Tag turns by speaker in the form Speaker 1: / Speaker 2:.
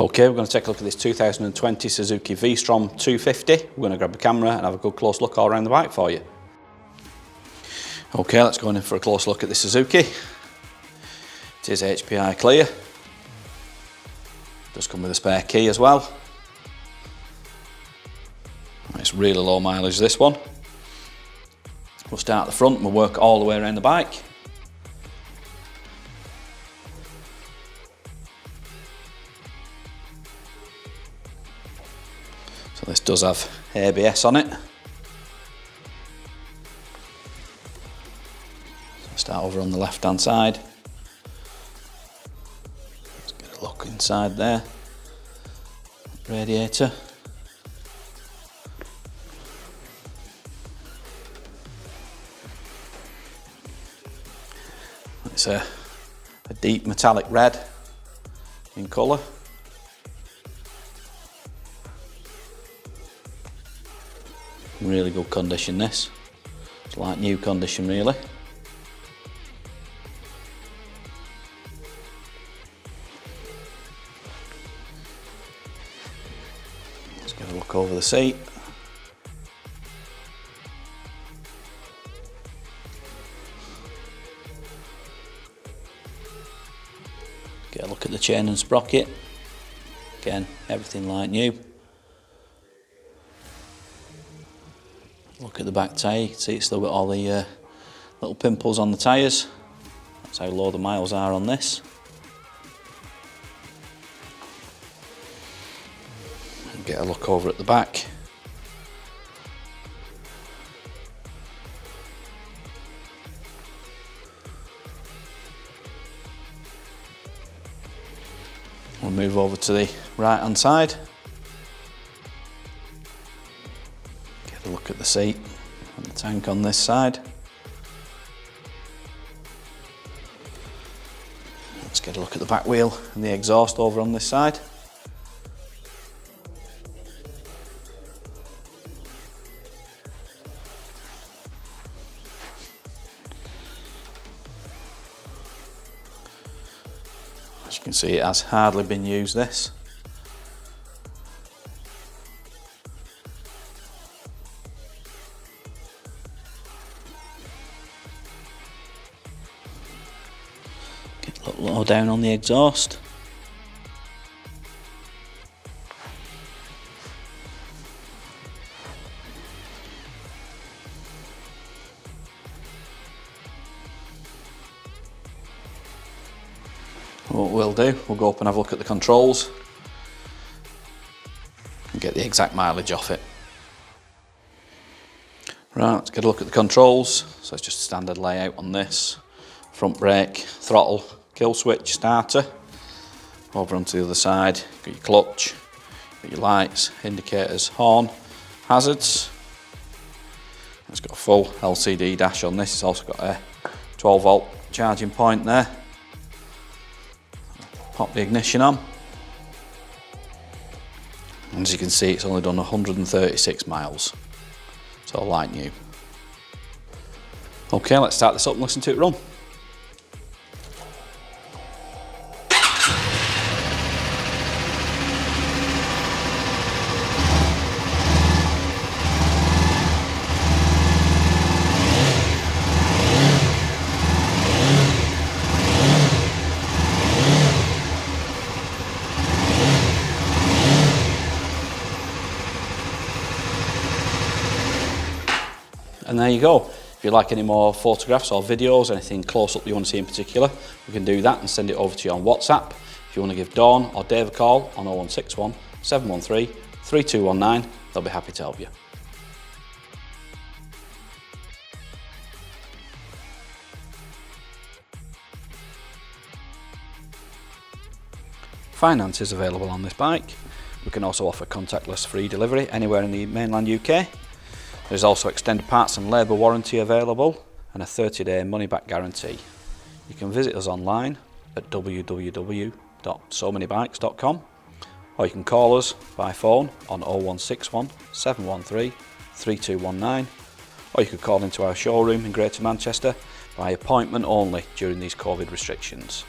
Speaker 1: Okay, we're going to take a look at this 2020 Suzuki Vstrom250. We're going to grab the camera and have a good close look all around the bike for you. Okay, let's go in for a close look at the Suzuki. It is HPI clear. Does come with a spare key as well. It's really low mileage, this one. We'll start at the front and we'll work all the way around the bike. So this does have ABS on it. So start over on the left hand side. Let's get a look inside there. Radiator. It's a deep metallic red in colour. Really good condition, this. It's like new condition, really. Let's get a look over the seat. Get a look at the chain and sprocket. Again, everything like new. Look at the back tyre, you can see it's still got all the little pimples on the tyres. That's how low the miles are on this. And get a look over at the back. We'll move over to the right hand side. Get a look at the seat and the tank on this side. Let's get a look at the back wheel and the exhaust over on this side. As you can see, it has hardly been used, this. Get a look low down on the exhaust. What we'll do, we'll go up and have a look at the controls and get the exact mileage off it. Right, let's get a look at the controls. So it's just a standard layout on this. Front brake, throttle, kill switch, starter. Over onto the other side, got your clutch, got your lights, indicators, horn, hazards. It's got a full LCD dash on this. It's also got a 12 volt charging point there. Pop the ignition on, and as you can see, it's only done 136 miles, so like new. Okay, let's start this up and listen to it run. And there you go. If you'd like any more photographs or videos, anything close up you want to see in particular, we can do that and send it over to you on WhatsApp. If you want to give Dawn or Dave a call on 0161 713 3219, they'll be happy to help you. Finance is available on this bike. We can also offer contactless free delivery anywhere in the mainland UK. There's also extended parts and labour warranty available and a 30-day money-back guarantee. You can visit us online at www.SoManyBikes.com, or you can call us by phone on 0161 713 3219, or you could call into our showroom in Greater Manchester by appointment only during these COVID restrictions.